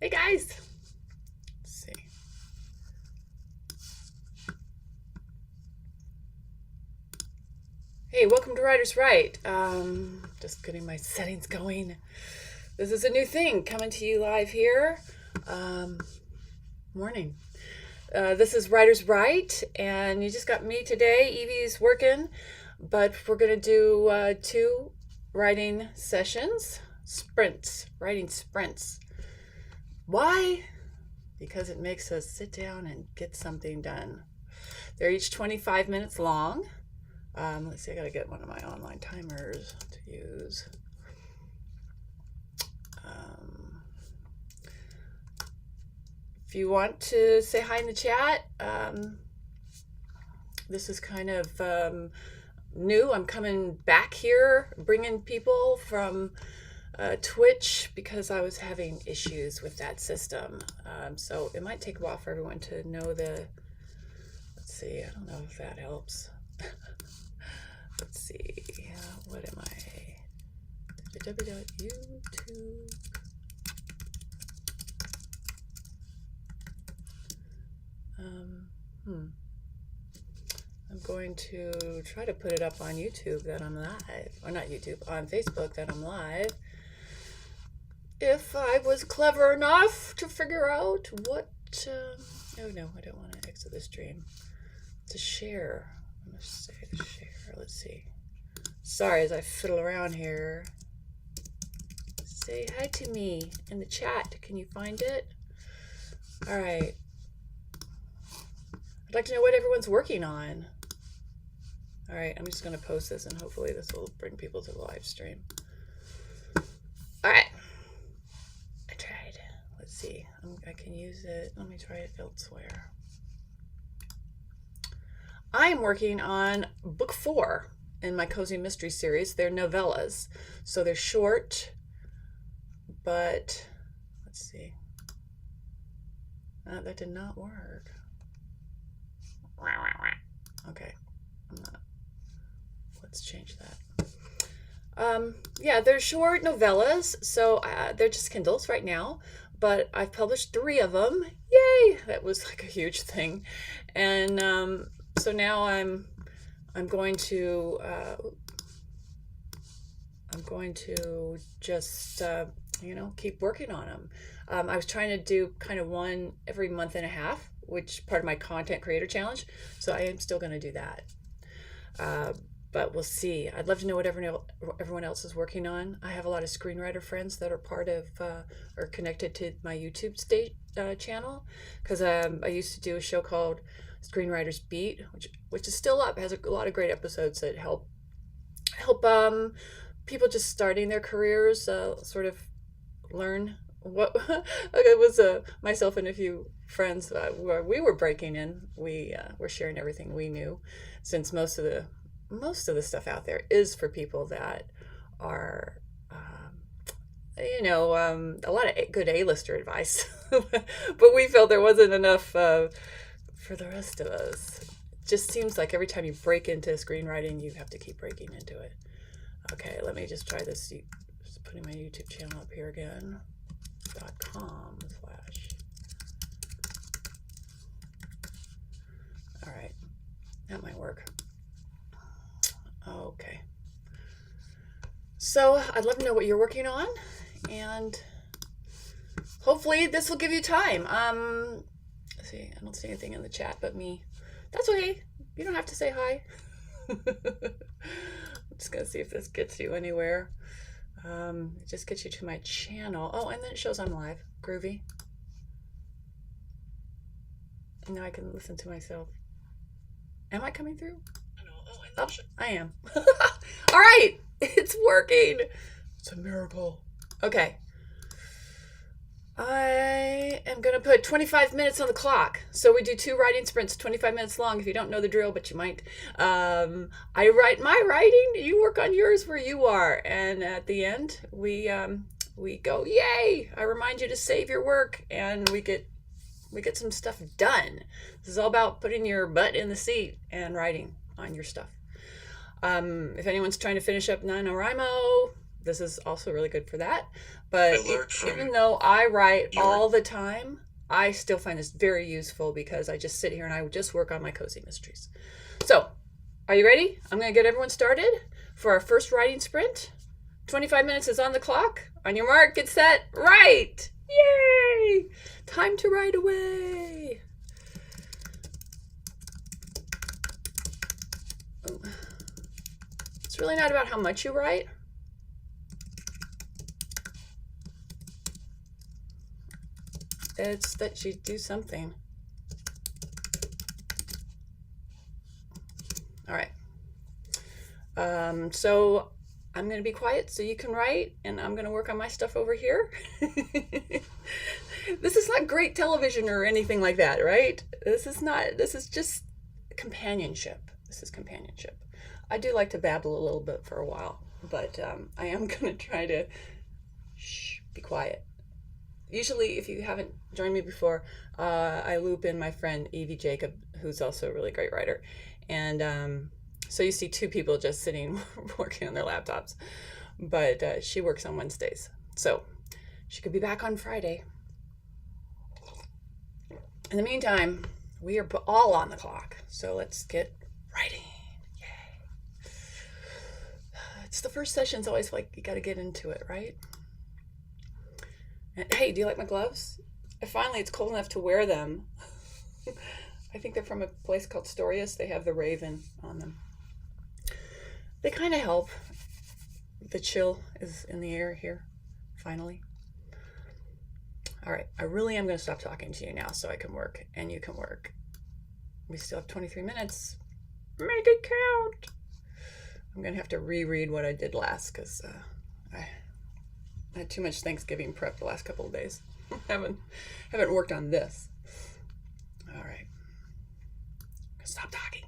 Hey guys. Let's see. Hey, welcome to Writers Write. Just getting my settings going. This is a new thing coming to you live here. Morning. This is Writers Write, and you just got me today. Evie's working, but we're going to do 2 writing sessions, writing sprints. Why? Because it makes us sit down and get something done. They're each 25 minutes long. Let's see, I gotta get one of my online timers to use. If you want to say hi in the chat, this is kind of new. I'm coming back here, bringing people from Twitch because I was having issues with that system. So it might take a while for everyone to know let's see, I don't know if that helps. Let's see, what am I? www.youtube. I'm going to try to put it up on YouTube that I'm live, or not YouTube, on Facebook that I'm live. If I was clever enough to figure out what, oh no, I don't want to exit the stream. To share, I'm going to say to share, let's see. Sorry as I fiddle around here. Say hi to me in the chat, can you find it? All right. I'd like to know what everyone's working on. All right, I'm just going to post this and hopefully this will bring people to the live stream. All right. I tried. Let's see. I can use it. Let me try it elsewhere. I am working on book 4 in my Cozy Mystery series. They're novellas, so they're short, but let's see. That did not work. Okay, let's change that. Yeah, they're short novellas, so they're just Kindles right now, but I've published 3 of them. Yay! That was like a huge thing. And so now I'm going to just keep working on them. I was trying to do kind of one every month and a half, which part of my content creator challenge. So I am still going to do that. But we'll see. I'd love to know what everyone else is working on. I have a lot of screenwriter friends that are part of or connected to my YouTube channel, because I used to do a show called Screenwriters Beat, which is still up. It has a lot of great episodes that help people just starting their careers sort of learn what it was. Myself and a few friends where we were breaking in, we were sharing everything we knew, since most of the stuff out there is for people that are a lot of good A-lister advice. But we felt there wasn't enough for the rest of us. It just seems like every time you break into screenwriting, you have to keep breaking into it. Okay, let me just try this. Just putting my YouTube channel up here again. .com/. All right, that might work. Okay. So I'd love to know what you're working on, and hopefully this will give you time. Let's see, I don't see anything in the chat but me. That's okay. You don't have to say hi. I'm just gonna see if this gets you anywhere. It just gets you to my channel. Oh, and then it shows I'm live. Groovy. And now I can listen to myself. Am I coming through? Oh, I am. All right, it's working. It's a miracle. Okay. I am going to put 25 minutes on the clock. So we do 2 writing sprints, 25 minutes long, if you don't know the drill, but you might. I write my writing, you work on yours where you are. And at the end, we go, yay! I remind you to save your work, and we get some stuff done. This is all about putting your butt in the seat and writing on your stuff. If anyone's trying to finish up NaNoWriMo, this is also really good for that. But Alert from even though I write your all the time, I still find this very useful because I just sit here and I just work on my cozy mysteries. So, are you ready? I'm going to get everyone started for our first writing sprint. 25 minutes is on the clock. On your mark, get set, write! Yay! Time to write away. It's really not about how much you write. It's that you do something. All right. So I'm going to be quiet so you can write, and I'm going to work on my stuff over here. This is not great television or anything like that, right? This is just companionship. This is companionship. I do like to babble a little bit for a while, but I am going to try to be quiet. Usually, if you haven't joined me before, I loop in my friend Evie Jacob, who's also a really great writer. And so you see two people just sitting working on their laptops. But she works on Wednesdays. So she could be back on Friday. In the meantime, we are all on the clock. So let's get writing. Yay. It's the first session's always like you got to get into it, right? And, hey, do you like my gloves? Finally, it's cold enough to wear them. I think they're from a place called Storius. They have the raven on them. They kind of help. The chill is in the air here, finally. All right, I really am going to stop talking to you now so I can work and you can work. We still have 23 minutes. Make it count. I'm going to have to reread what I did last because I had too much Thanksgiving prep the last couple of days. haven't worked on this. All right. Stop talking.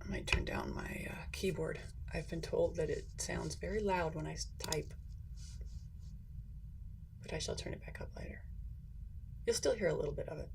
I might turn down my keyboard. I've been told that it sounds very loud when I type. But I shall turn it back up later. You'll still hear a little bit of it.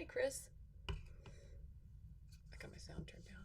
hey, Chris. I got my sound turned down.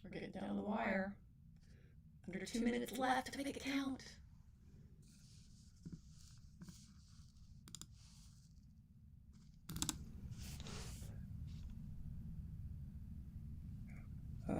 We're getting down the wire. Under 2 minutes left to make it count. Oh.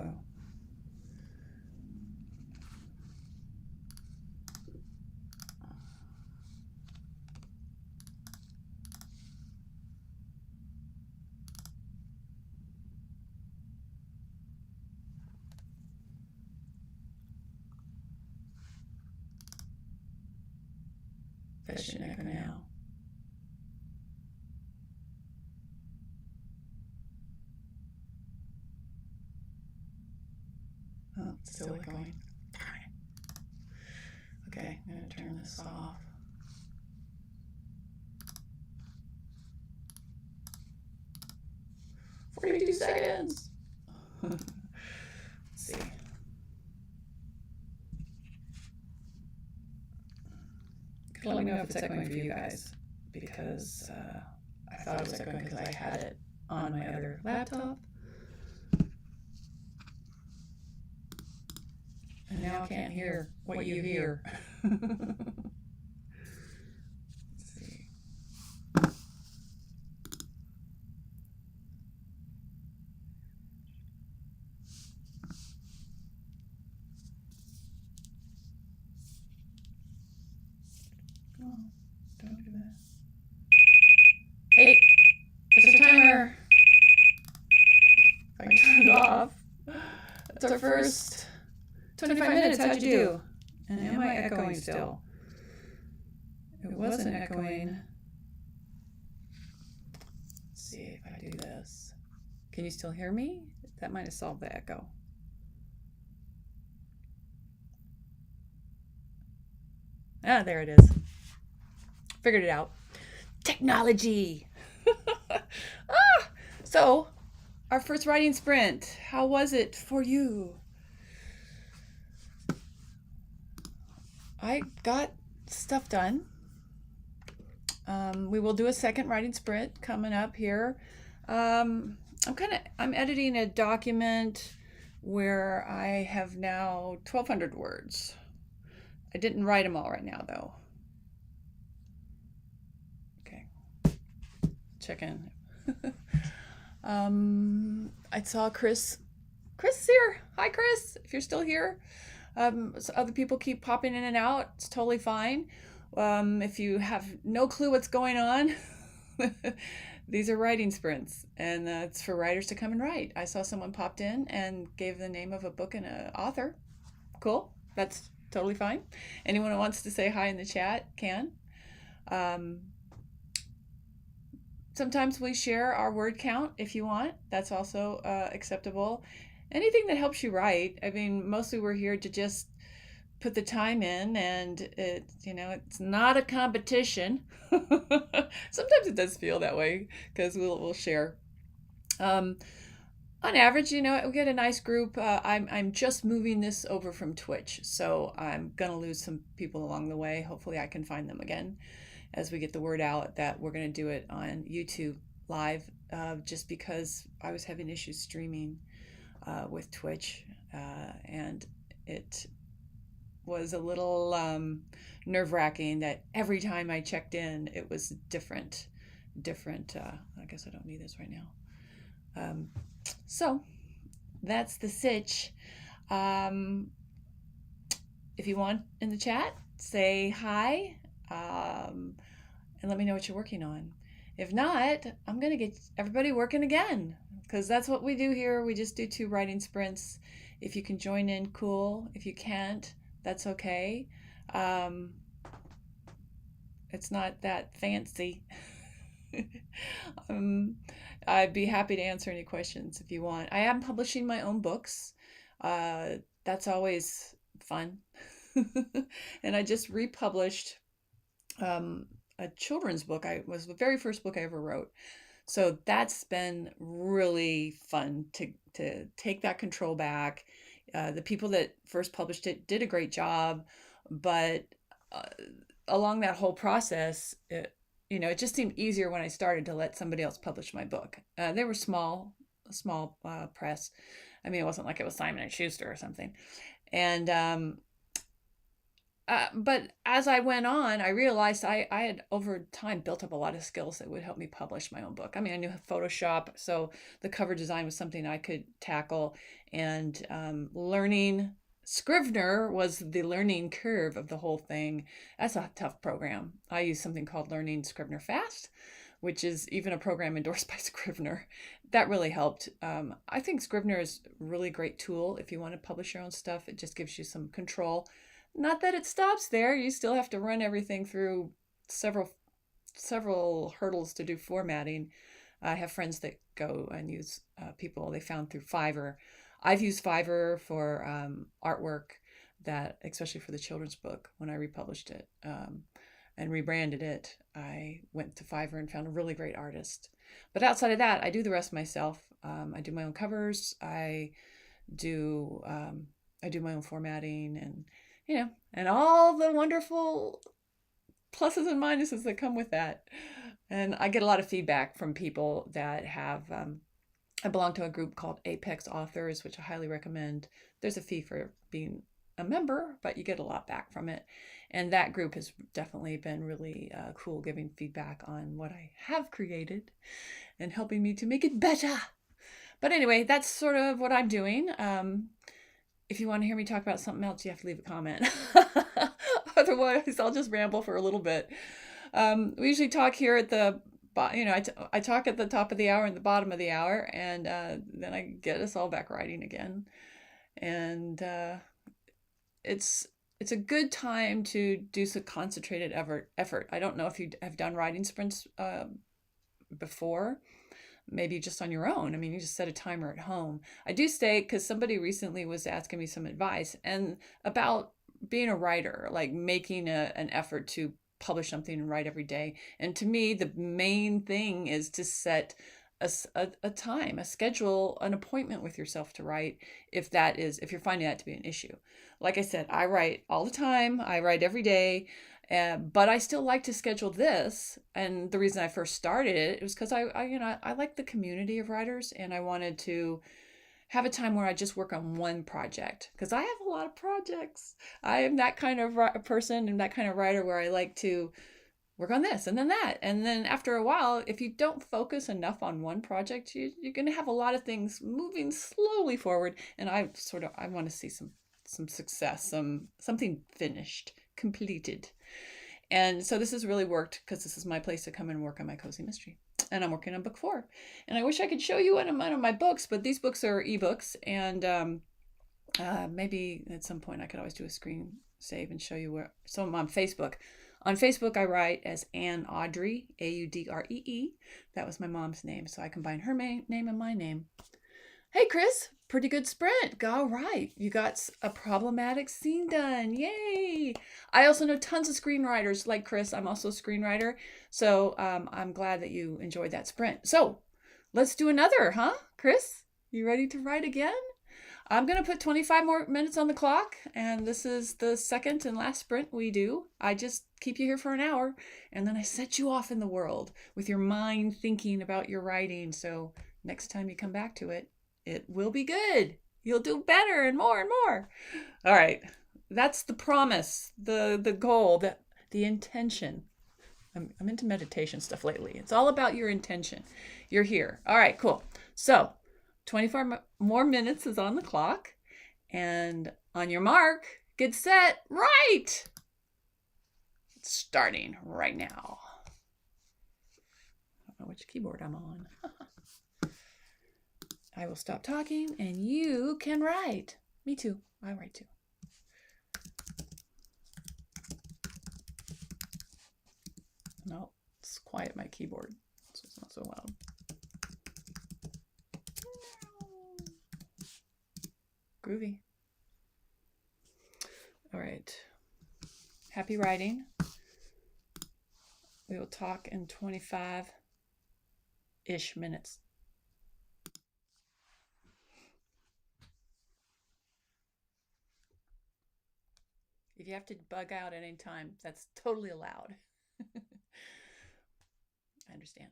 That should echo now. Oh, it's still echoing. Okay, I'm going to turn this off. "42 seconds." Let's see. Let me know if it's echoing for you guys, because I thought it was echoing because I had it on my other laptop. And now I can't hear what you hear. Let's see. Oh, don't do that. Hey, there's a timer. If I turn it off, that's our first 25 minutes. How'd you do? And am I echoing still? It wasn't echoing. Let's see if I do this. Can you still hear me? That might have solved the echo. Ah, there it is. Figured it out. Technology. So, our first writing sprint. How was it for you? I got stuff done. We will do a second writing sprint coming up here. I'm editing a document where I have now 1,200 words. I didn't write them all right now, though. Okay. Check in. I saw Chris. Chris is here. Hi, Chris, if you're still here. So other people keep popping in and out. It's totally fine. If you have no clue what's going on, these are writing sprints, and it's for writers to come and write. I saw someone popped in and gave the name of a book and an author. Cool. That's totally fine. Anyone who wants to say hi in the chat can. Sometimes we share our word count if you want. That's also acceptable. Anything that helps you write. I mean, mostly we're here to just put the time in, and it's not a competition. Sometimes it does feel that way because we'll share. On average, we get a nice group. I'm just moving this over from Twitch, so I'm gonna lose some people along the way. Hopefully I can find them again as we get the word out that we're gonna do it on YouTube live just because I was having issues streaming with Twitch, and it was a little nerve-wracking that every time I checked in, it was different. I guess I don't need this right now. So that's the sitch. Um, if you want in the chat, say hi, and let me know what you're working on. If not, I'm going to get everybody working again, because that's what we do here. We just do 2 writing sprints. If you can join in, cool. If you can't, that's okay. It's not that fancy. I'd be happy to answer any questions if you want. I am publishing my own books. That's always fun. And I just republished a children's book. I was the very first book I ever wrote. So that's been really fun to take that control back. The people that first published it did a great job, but along that whole process, it just seemed easier when I started to let somebody else publish my book. They were small press. I mean, it wasn't like it was Simon and Schuster or something. And but as I went on, I realized I had over time built up a lot of skills that would help me publish my own book. I mean, I knew Photoshop, so the cover design was something I could tackle, and learning Scrivener was the learning curve of the whole thing. That's a tough program. I use something called Learning Scrivener Fast, which is even a program endorsed by Scrivener. That really helped. I think Scrivener is a really great tool if you want to publish your own stuff. It just gives you some control. Not that it stops there. You still have to run everything through several hurdles to do formatting. I have friends that go and use people they found through Fiverr. I've used Fiverr for artwork, that especially for the children's book. When I republished it and rebranded it, I went to Fiverr and found a really great artist. But outside of that, I do the rest myself. I do my own covers. I do my own formatting, and all the wonderful pluses and minuses that come with that. And I get a lot of feedback from people that have, I belong to a group called Apex Authors, which I highly recommend. There's a fee for being a member, but you get a lot back from it. And that group has definitely been really cool, giving feedback on what I have created and helping me to make it better. But anyway, that's sort of what I'm doing. If you want to hear me talk about something else, you have to leave a comment. Otherwise, I'll just ramble for a little bit. We usually talk here at the, I talk at the top of the hour and the bottom of the hour, and then I get us all back writing again. And it's a good time to do some concentrated effort. I don't know if you have done writing sprints before. Maybe just on your own. I mean, you just set a timer at home. I do say, because somebody recently was asking me some advice and about being a writer, like making an effort to publish something and write every day. And to me, the main thing is to set a time, a schedule, an appointment with yourself to write, if you're finding that to be an issue. Like I said, I write all the time. I write every day. But I still like to schedule this, and the reason I first started it was because I like the community of writers, and I wanted to have a time where I just work on one project, because I have a lot of projects. I am that kind of person and that kind of writer where I like to work on this and then that, and then after a while, if you don't focus enough on one project, you're going to have a lot of things moving slowly forward, and I want to see some success, something finished, completed. And so this has really worked, because this is my place to come and work on my cozy mystery. And I'm working on book 4. And I wish I could show you one of my books, but these books are ebooks. And maybe at some point I could always do a screen save and show you where. So I'm on Facebook. On Facebook, I write as Anne Audrey, Audree. That was my mom's name. So I combine her name and my name. Hey, Chris. Pretty good sprint. All right. You got a problematic scene done. Yay. I also know tons of screenwriters like Chris. I'm also a screenwriter. So I'm glad that you enjoyed that sprint. So let's do another, huh? Chris, you ready to write again? I'm going to put 25 more minutes on the clock, and this is the second and last sprint we do. I just keep you here for an hour, and then I set you off in the world with your mind thinking about your writing. So next time you come back to it, it will be good. You'll do better and more and more. All right. That's the promise, the goal, the intention. I'm into meditation stuff lately. It's all about your intention. You're here. All right, cool. So 24 more minutes is on the clock. And on your mark, get set, right. It's starting right now. I don't know which keyboard I'm on. I will stop talking and you can write. Me too. I write too. No, let's quiet my keyboard so it's not so loud. Groovy. All right. Happy writing. We will talk in 25-ish minutes. If you have to bug out at any time, that's totally allowed. I understand.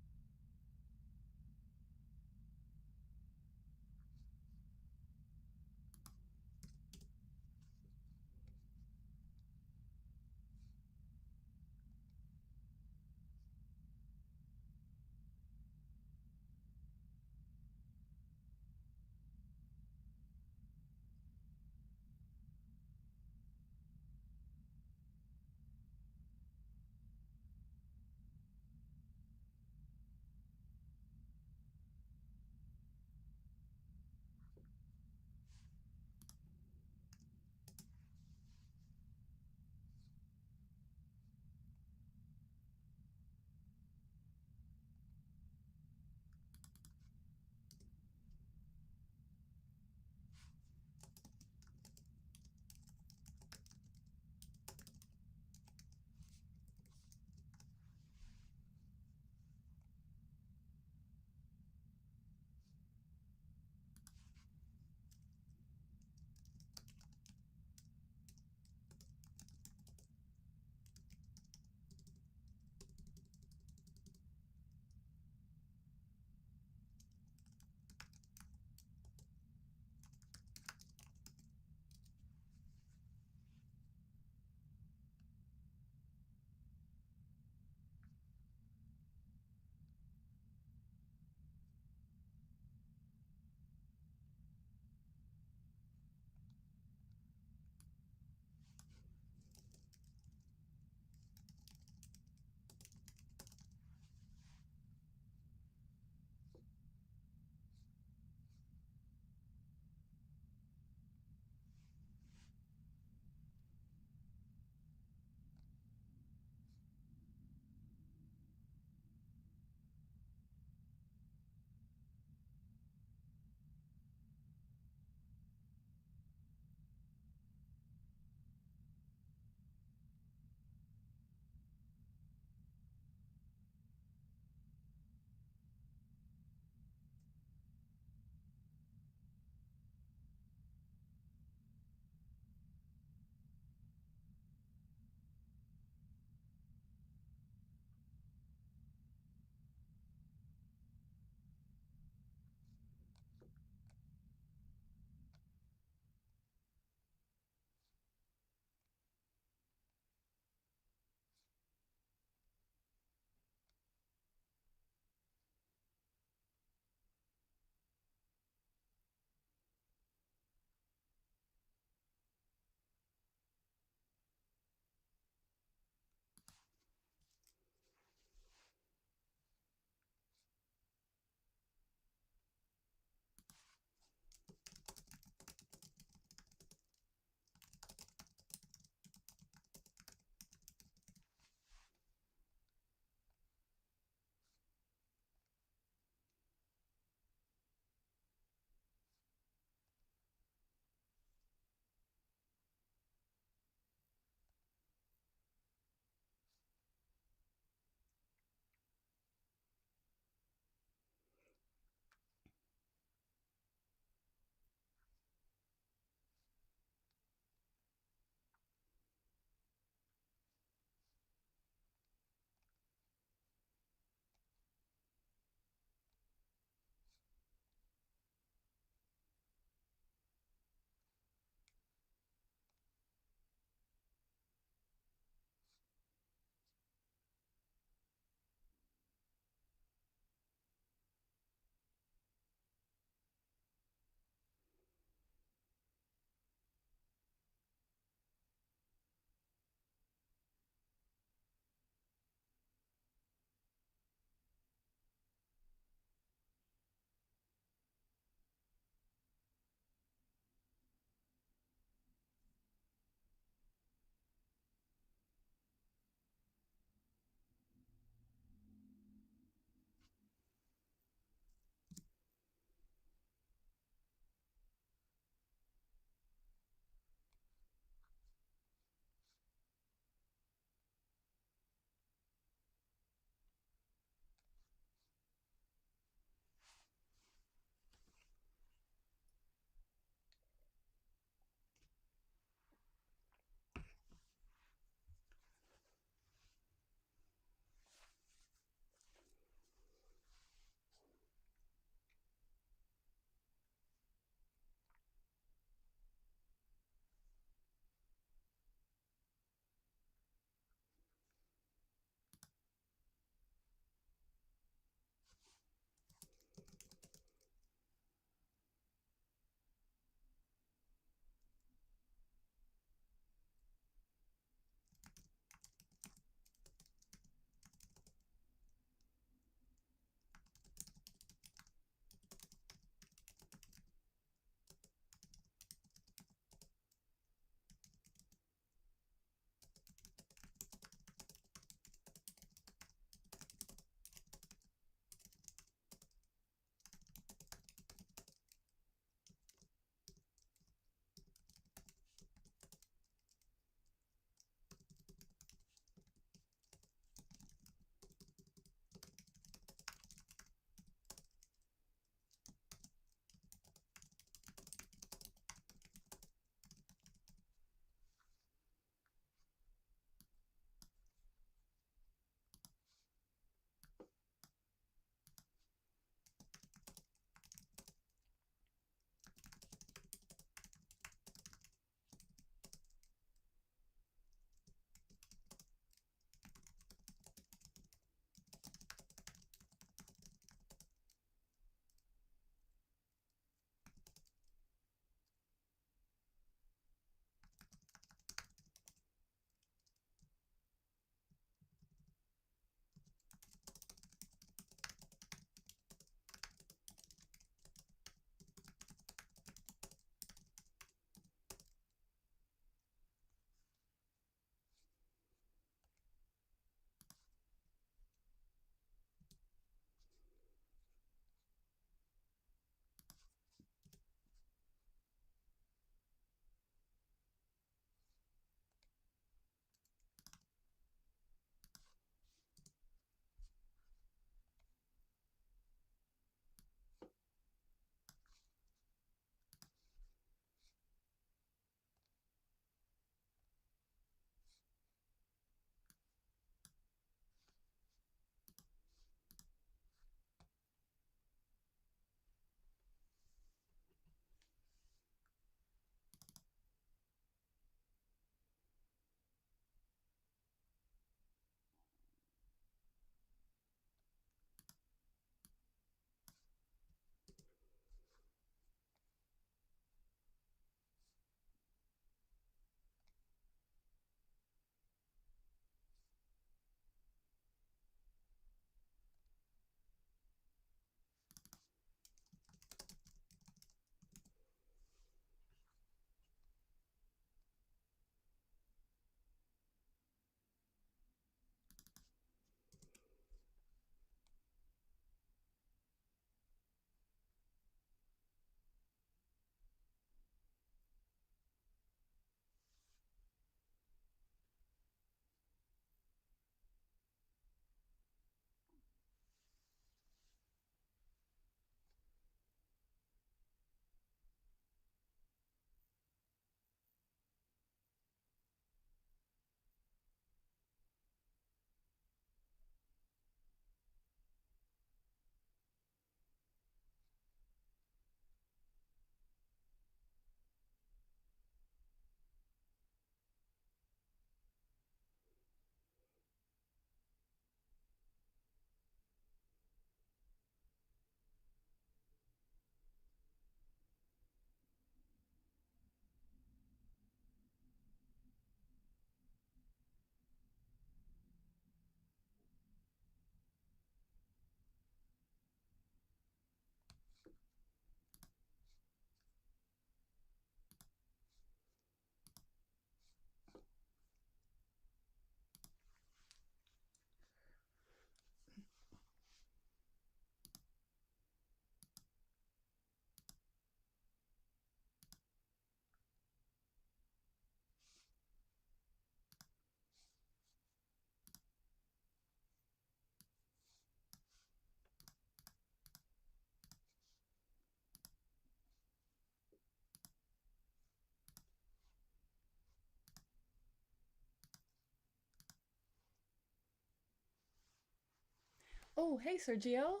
Oh, hey, Sergio.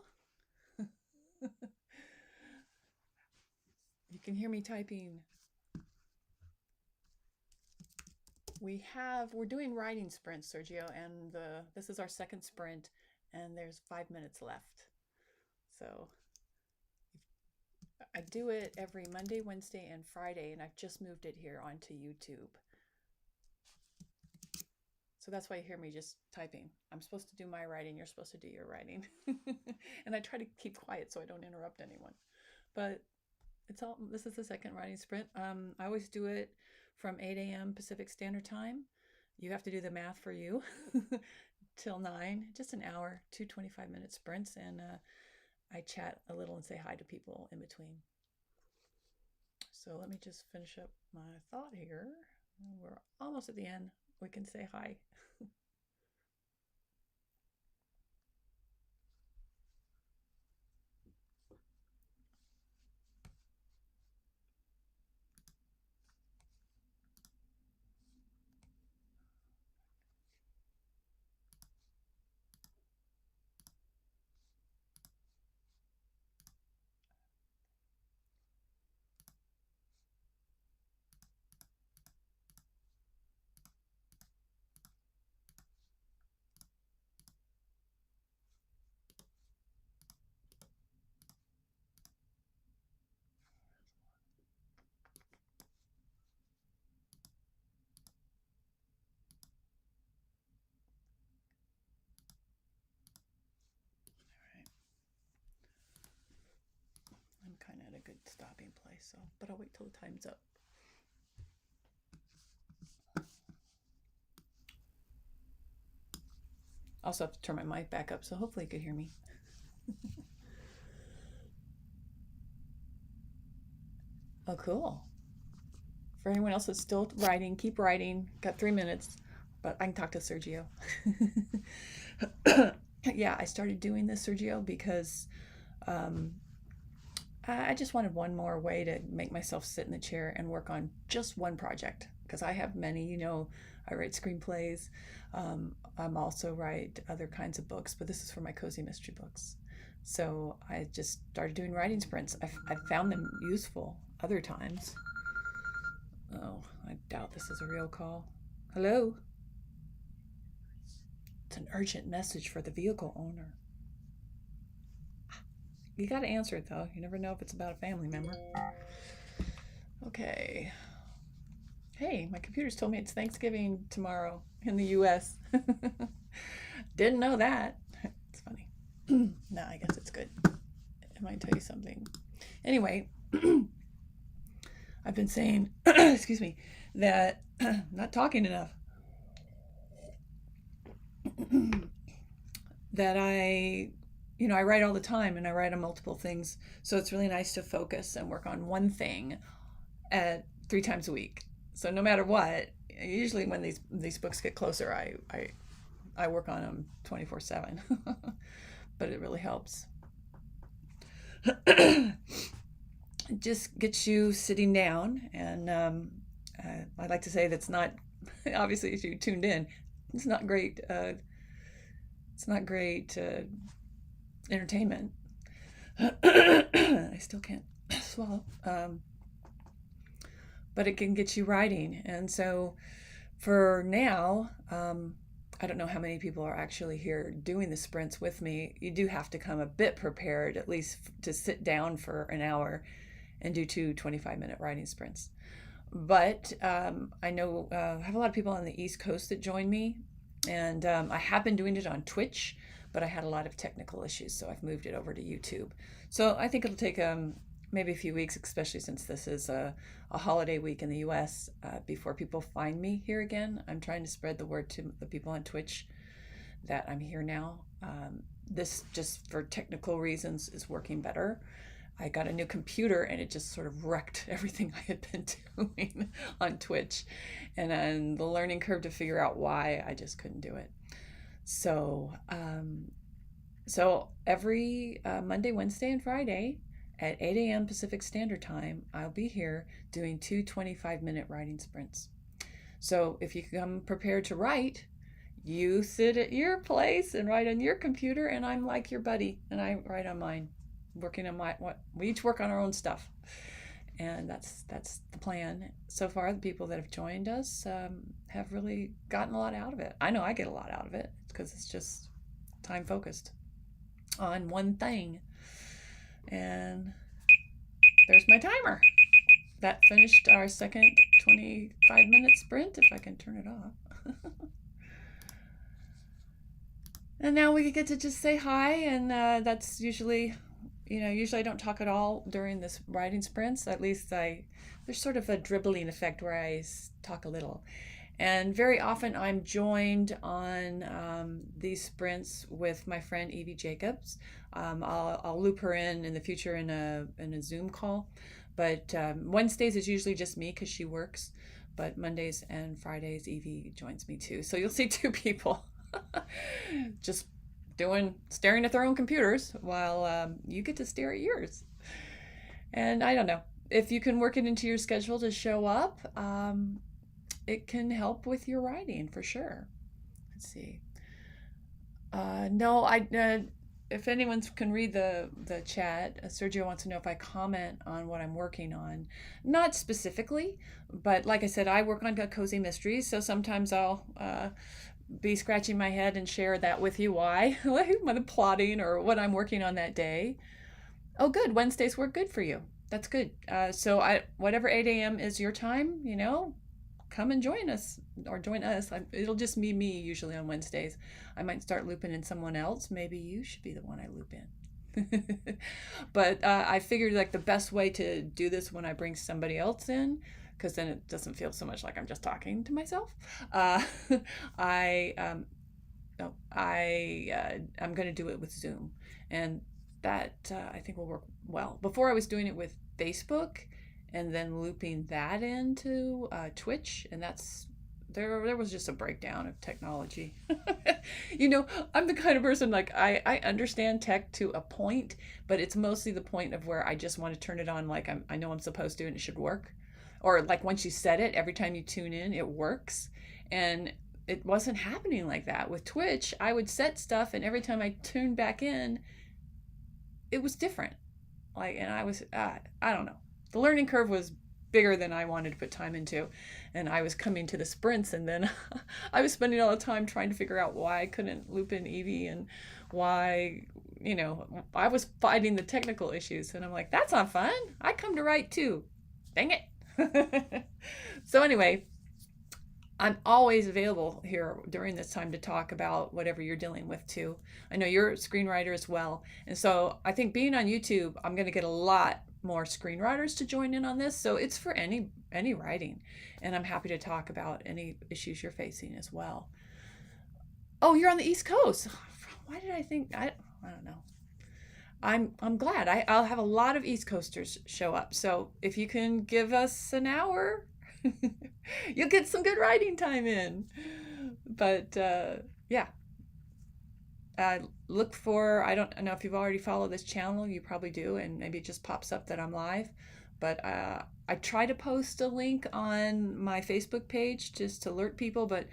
You can hear me typing. We're doing writing sprints, Sergio, and this is our second sprint, and there's 5 minutes left. So I do it every Monday, Wednesday, and Friday, and I've just moved it here onto YouTube. So that's why you hear me just typing. I'm supposed to do my writing, you're supposed to do your writing. And I try to keep quiet so I don't interrupt anyone. But this is the second writing sprint. I always do it from 8 a.m. Pacific Standard Time. You have to do the math for you till 9, just an hour, 2 25-minute sprints. And I chat a little and say hi to people in between. So let me just finish up my thought here. We're almost at the end. We can say hi. I'm kind of at a good stopping place, but I'll wait till the time's up. I also have to turn my mic back up, so hopefully you could hear me. Oh, cool. For anyone else that's still writing, keep writing. Got 3 minutes, but I can talk to Sergio. Yeah, I started doing this, Sergio, because I just wanted one more way to make myself sit in the chair and work on just one project, because I have many. I write screenplays. I'm also write other kinds of books, but this is for my cozy mystery books. So I just started doing writing sprints. I found them useful other times. Oh, I doubt this is a real call. Hello? It's an urgent message for the vehicle owner. You got to answer it, though. You never know if it's about a family member. Okay. Hey, my computer's told me it's Thanksgiving tomorrow in the US. Didn't know that. It's funny. No, I guess it's good. It might tell you something. Anyway, I've been saying, excuse me, that I'm not talking enough. That I write all the time, and I write on multiple things. So it's really nice to focus and work on one thing at 3 times a week. So no matter what, usually when these books get closer, I work on them 24/7. But it really helps. Just gets you sitting down, and I like to say that's not obviously, if you tuned in, it's not great. It's not great entertainment. I still can't swallow. But it can get you writing. And so for now, I don't know how many people are actually here doing the sprints with me. You do have to come a bit prepared, at least to sit down for an hour and do 2 25-minute writing sprints. But I know I have a lot of people on the East Coast that join me, and I have been doing it on Twitch, but I had a lot of technical issues, so I've moved it over to YouTube. So I think it'll take maybe a few weeks, especially since this is a holiday week in the US, before people find me here again. I'm trying to spread the word to the people on Twitch that I'm here now. This, just for technical reasons, is working better. I got a new computer, and it just sort of wrecked everything I had been doing on Twitch. And then the learning curve to figure out why, I just couldn't do it. So every Monday, Wednesday, and Friday at 8 a.m. Pacific Standard Time, I'll be here doing 2 25-minute writing sprints. So if you come prepared to write, You sit at your place and write on your computer, and I'm like your buddy, and I write on mine, working on what we each work on our own stuff, and that's the plan so far. The people that have joined us have really gotten a lot out of it. I know I get a lot out of it because it's just time focused on one thing. And there's my timer. That finished our second 25-minute sprint, if I can turn it off. And now we get to just say hi, and that's usually, usually I don't talk at all during this writing sprints. At least there's sort of a dribbling effect where I talk a little. And very often I'm joined on these sprints with my friend Evie Jacobs. I'll loop her in the future in a Zoom call. But Wednesdays is usually just me because she works. But Mondays and Fridays, Evie joins me too. So you'll see two people just staring at their own computers while you get to stare at yours. And I don't know, if you can work it into your schedule to show up, it can help with your writing for sure. Let's see. No, if anyone can read the chat, Sergio wants to know if I comment on what I'm working on. Not specifically, but like I said, I work on cozy mysteries, so sometimes I'll be scratching my head and share that with you. Why? What I'm plotting or what I'm working on that day. Oh, good. Wednesdays work good for you. That's good. So whatever 8 a.m. is your time, come and join us or join us. It'll just be me usually on Wednesdays. I might start looping in someone else. Maybe you should be the one I loop in. But I figured like the best way to do this when I bring somebody else in, because then it doesn't feel so much like I'm just talking to myself. I'm going to do it with Zoom, and that I think will work well. Before I was doing it with Facebook, and then looping that into Twitch, and there was just a breakdown of technology. I'm the kind of person, like, I understand tech to a point, but it's mostly the point of where I just want to turn it on like I know I'm supposed to and it should work. Or like once you set it, every time you tune in, it works. And it wasn't happening like that. With Twitch, I would set stuff, and every time I tuned back in, it was different. And I was, I don't know. The learning curve was bigger than I wanted to put time into. And I was coming to the sprints, and then I was spending all the time trying to figure out why I couldn't loop in Evie and why, I was fighting the technical issues. And I'm like, that's not fun. I come to write too. Dang it. So anyway, I'm always available here during this time to talk about whatever you're dealing with too. I know you're a screenwriter as well. And so I think being on YouTube, I'm going to get a lot more screenwriters to join in on this. So it's for any writing. And I'm happy to talk about any issues you're facing as well. Oh, you're on the East Coast. Why did I think, I don't know. I'm glad. I'll have a lot of East Coasters show up. So if you can give us an hour, you'll get some good writing time in. But yeah. Look for, I don't know if you've already followed this channel, you probably do, and maybe it just pops up that I'm live. But I try to post a link on my Facebook page just to alert people, but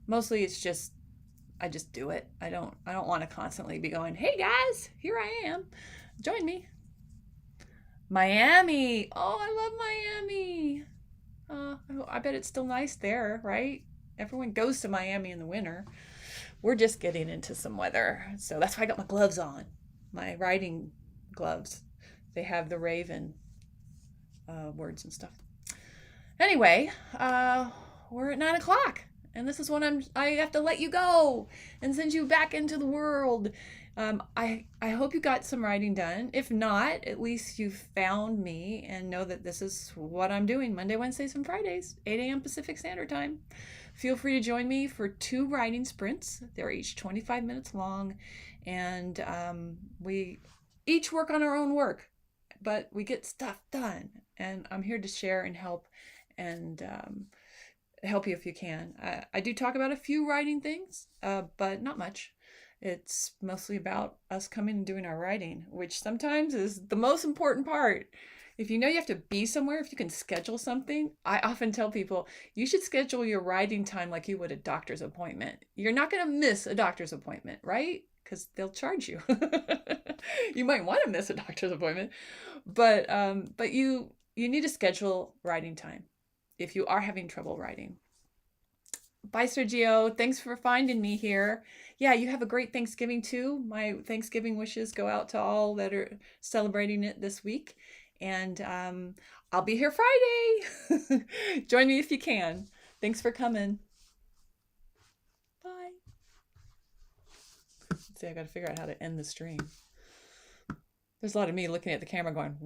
mostly it's just, I just do it. I don't want to constantly be going, hey guys, here I am. Join me. Miami. Oh, I love Miami. I bet it's still nice there, right? Everyone goes to Miami in the winter. We're just getting into some weather. So that's why I got my gloves on. My writing gloves. They have the Raven words and stuff. Anyway, we're at 9:00. And this is when I have to let you go and send you back into the world. I hope you got some writing done. If not, at least you found me and know that this is what I'm doing Monday, Wednesdays, and Fridays, 8 a.m. Pacific Standard Time. Feel free to join me for 2 writing sprints. They're each 25 minutes long, and we each work on our own work, but we get stuff done. And I'm here to share and help, and help you if you can. I do talk about a few writing things, but not much. It's mostly about us coming and doing our writing, which sometimes is the most important part, If you know you have to be somewhere, if you can schedule something, I often tell people you should schedule your writing time like you would a doctor's appointment. You're not going to miss a doctor's appointment, right? Because they'll charge you. You might want to miss a doctor's appointment, but you need to schedule writing time if you are having trouble writing. Bye, Sergio. Thanks for finding me here. Yeah, you have a great Thanksgiving too. My Thanksgiving wishes go out to all that are celebrating it this week. And I'll be here Friday. Join me if you can. Thanks for coming. Bye. Let's see, I got to figure out how to end the stream. There's a lot of me looking at the camera going,